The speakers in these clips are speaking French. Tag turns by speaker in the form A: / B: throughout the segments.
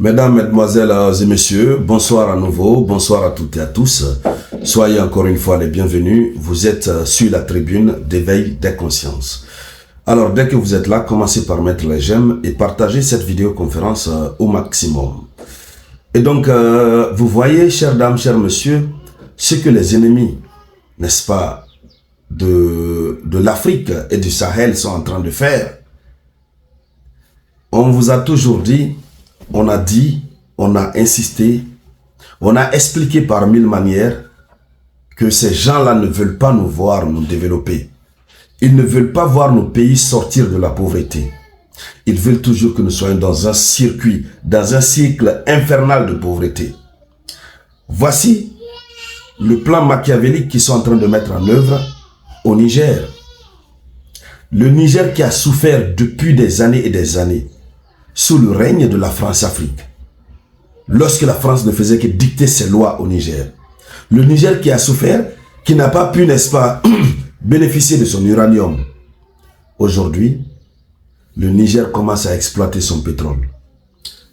A: Mesdames, Mesdemoiselles et Messieurs, bonsoir à nouveau, bonsoir à toutes et à tous. Soyez encore une fois les bienvenus. Vous êtes sur la tribune d'éveil des consciences. Alors, dès que vous êtes là, commencez par mettre les j'aime et partagez cette vidéoconférence au maximum. Et donc, vous voyez, chères dames, chers messieurs, ce que les ennemis, n'est-ce pas, de l'Afrique et du Sahel sont en train de faire. On vous a toujours dit, on a dit, on a insisté, on a expliqué par mille manières que ces gens-là ne veulent pas nous voir nous développer. Ils ne veulent pas voir nos pays sortir de la pauvreté. Ils veulent toujours que nous soyons dans un circuit, dans un cycle infernal de pauvreté. Voici le plan machiavélique qu'ils sont en train de mettre en œuvre au Niger. Le Niger qui a souffert depuis des années et des années sous le règne de la France-Afrique. Lorsque la France ne faisait que dicter ses lois au Niger. Le Niger qui a souffert, qui n'a pas pu, n'est-ce pas, bénéficier de son uranium. Aujourd'hui, le Niger commence à exploiter son pétrole.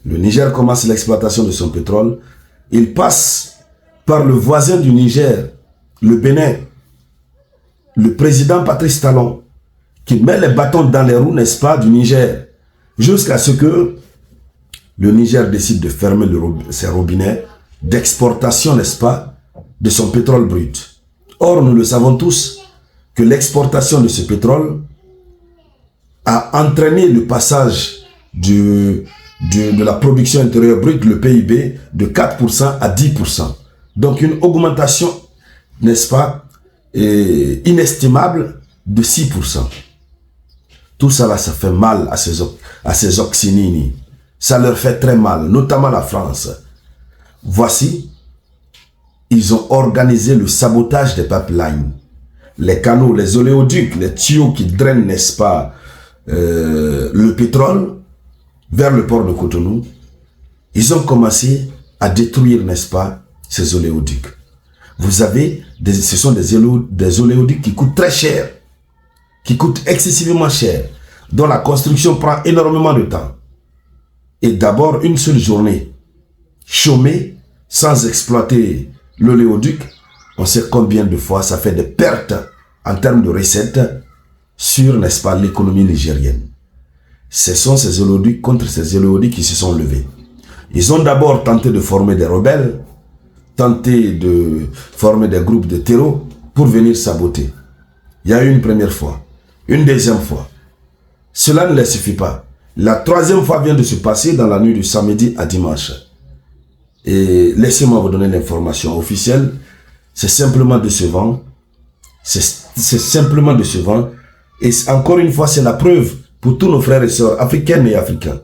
A: Le Niger commence l'exploitation de son pétrole. Il passe par le voisin du Niger, le Bénin, le président Patrice Talon, qui met les bâtons dans les roues, n'est-ce pas, du Niger, jusqu'à ce que le Niger décide de fermer ses robinets d'exportation, n'est-ce pas, de son pétrole brut. Or, nous le savons tous, que l'exportation de ce pétrole a entraîné le passage de la production intérieure brute, le PIB, de 4% à 10%. Donc, une augmentation, n'est-ce pas, inestimable de 6%. Tout ça là, ça fait mal à ces Occinini. Ça leur fait très mal, notamment la France. Voici, ils ont organisé le sabotage des pipelines. Les canaux, les oléoducs, les tuyaux qui drainent, n'est-ce pas, le pétrole vers le port de Cotonou. Ils ont commencé à détruire, n'est-ce pas, ces oléoducs. Vous avez, ce sont des oléoducs qui coûtent très cher, qui coûtent excessivement cher, dont la construction prend énormément de temps. Et d'abord, une seule journée, chômée, sans exploiter l'oléoduc, on sait combien de fois ça fait des pertes en termes de recettes sur, n'est-ce pas, l'économie nigérienne. Ce sont ces oléoducs contre ces oléoducs qui se sont levés. Ils ont d'abord tenté de former des rebelles, tenté de former des groupes de terreau pour venir saboter. Il y a eu une première fois, une deuxième fois. Cela ne les suffit pas. La troisième fois vient de se passer dans la nuit du samedi à dimanche. Et laissez-moi vous donner l'information officielle. C'est simplement décevant. C'est simplement décevant. Et encore une fois, c'est la preuve pour tous nos frères et sœurs africaines et africains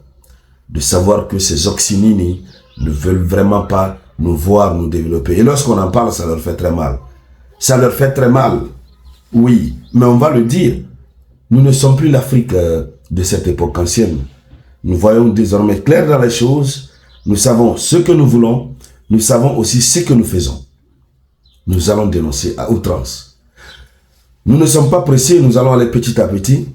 A: de savoir que ces Occinini ne veulent vraiment pas nous voir nous développer. Et lorsqu'on en parle, ça leur fait très mal. Ça leur fait très mal. Oui, mais on va le dire. Nous ne sommes plus l'Afrique de cette époque ancienne. Nous voyons désormais clair dans les choses. Nous savons ce que nous voulons. Nous savons aussi ce que nous faisons. Nous allons dénoncer à outrance. Nous ne sommes pas pressés, nous allons aller petit à petit.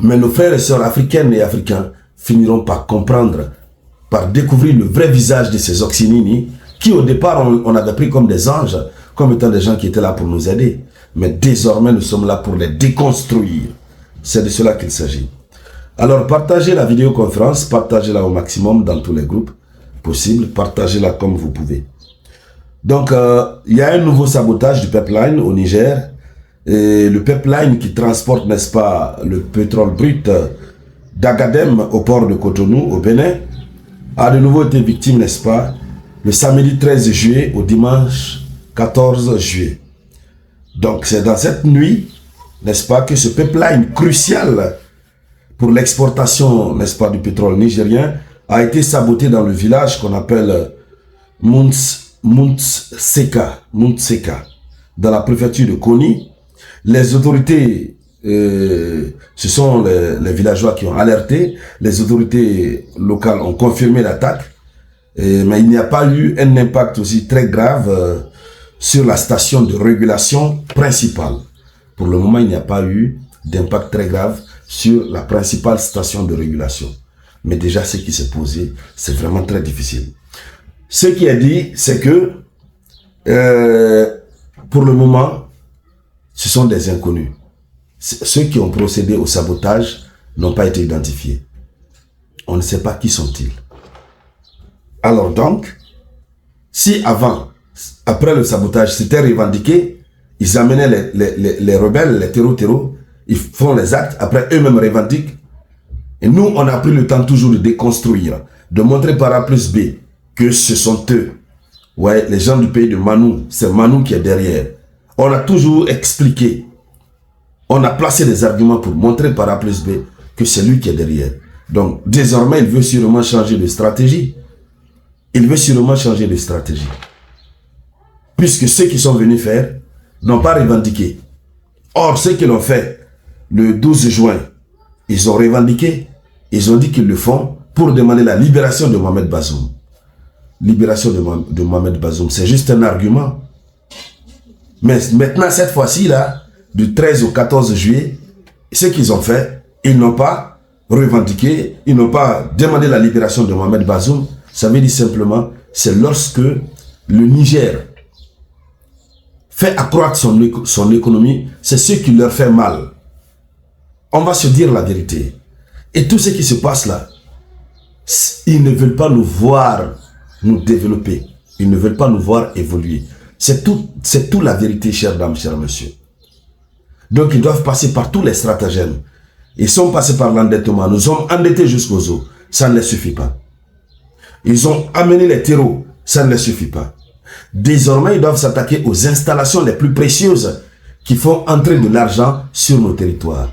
A: Mais nos frères et sœurs africaines et africains finiront par comprendre, par découvrir le vrai visage de ces Occinini, qui au départ on avait pris comme des anges, comme étant des gens qui étaient là pour nous aider. Mais désormais nous sommes là pour les déconstruire. C'est de cela qu'il s'agit. Alors partagez la vidéoconférence, partagez-la au maximum dans tous les groupes possibles, partagez-la comme vous pouvez. Donc il y a un nouveau sabotage du pipeline au Niger. Et le pipeline qui transporte, n'est-ce pas, le pétrole brut d'Agadem au port de Cotonou, au Bénin, a de nouveau été victime, n'est-ce pas, le samedi 13 juillet au dimanche 14 juillet. Donc c'est dans cette nuit, n'est-ce pas, que ce pipeline crucial pour l'exportation, n'est-ce pas, du pétrole nigérien a été saboté dans le village qu'on appelle Muntseka, dans la préfecture de Koni. Les autorités, ce sont les villageois qui ont alerté, les autorités locales ont confirmé l'attaque, mais il n'y a pas eu un impact aussi très grave sur la station de régulation principale. Pour le moment, il n'y a pas eu d'impact très grave sur la principale station de régulation. Mais déjà, ce qui s'est posé, c'est vraiment très difficile. Ce qui est dit, c'est que pour le moment, ce sont des inconnus. Ceux qui ont procédé au sabotage n'ont pas été identifiés. On ne sait pas qui sont-ils. Alors donc, si avant, après le sabotage, c'était revendiqué, ils amenaient les rebelles, les terreaux, ils font les actes, après eux-mêmes revendiquent. Et nous, on a pris le temps toujours de déconstruire, de montrer par A plus B que ce sont eux. Ouais, les gens du pays de Manou, c'est Manou qui est derrière. On a toujours expliqué, on a placé des arguments pour montrer par A plus B que c'est lui qui est derrière. Donc, désormais, il veut sûrement changer de stratégie. Il veut sûrement changer de stratégie. Puisque ceux qui sont venus faire n'ont pas revendiqué. Or, ceux qui l'ont fait le 12 juin, ils ont revendiqué, ils ont dit qu'ils le font pour demander la libération de Mohamed Bazoum. Libération de Mohamed Bazoum, c'est juste un argument. Mais maintenant, cette fois-ci, là, du 13 au 14 juillet, ce qu'ils ont fait, ils n'ont pas revendiqué, ils n'ont pas demandé la libération de Mohamed Bazoum. Ça veut dire simplement, c'est lorsque le Niger fait accroître son économie, c'est ce qui leur fait mal. On va se dire la vérité. Et tout ce qui se passe là, ils ne veulent pas nous voir nous développer. Ils ne veulent pas nous voir évoluer. C'est tout la vérité, chères dames, chers messieurs. Donc ils doivent passer par tous les stratagèmes. Ils sont passés par l'endettement. Nous sommes endettés jusqu'aux os. Ça ne les suffit pas. Ils ont amené les terreaux. Ça ne les suffit pas. Désormais, ils doivent s'attaquer aux installations les plus précieuses qui font entrer de l'argent sur nos territoires.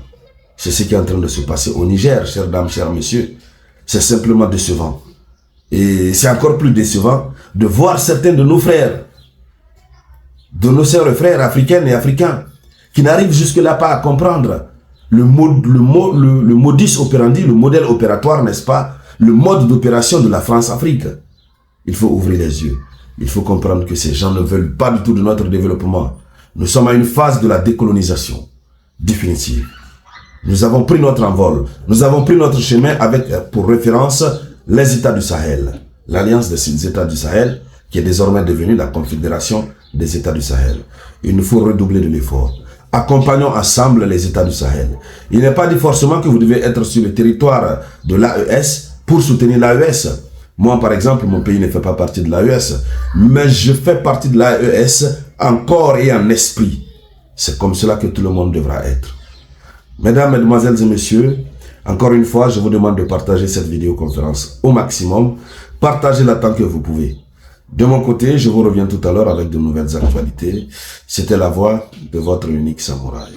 A: C'est ce qui est en train de se passer au Niger, chères dames, chers messieurs. C'est simplement décevant. Et c'est encore plus décevant de voir certains de nos frères, de nos sœurs et frères africaines et africains, qui n'arrivent jusque-là pas à comprendre le modus operandi, le modèle opératoire, n'est-ce pas, le mode d'opération de la France-Afrique. Il faut ouvrir les yeux. Il faut comprendre que ces gens ne veulent pas du tout de notre développement. Nous sommes à une phase de la décolonisation définitive. Nous avons pris notre envol. Nous avons pris notre chemin avec, pour référence, les États du Sahel. L'Alliance des États du Sahel, qui est désormais devenue la Confédération des États du Sahel. Il nous faut redoubler de l'effort. Accompagnons ensemble les États du Sahel. Il n'est pas dit forcément que vous devez être sur le territoire de l'AES pour soutenir l'AES. Moi, par exemple, mon pays ne fait pas partie de l'AES, mais je fais partie de l'AES en corps et en esprit. C'est comme cela que tout le monde devra être. Mesdames, Mesdemoiselles et Messieurs, encore une fois, je vous demande de partager cette vidéoconférence au maximum. Partagez-la tant que vous pouvez. De mon côté, je vous reviens tout à l'heure avec de nouvelles actualités. C'était la voix de votre unique samouraï.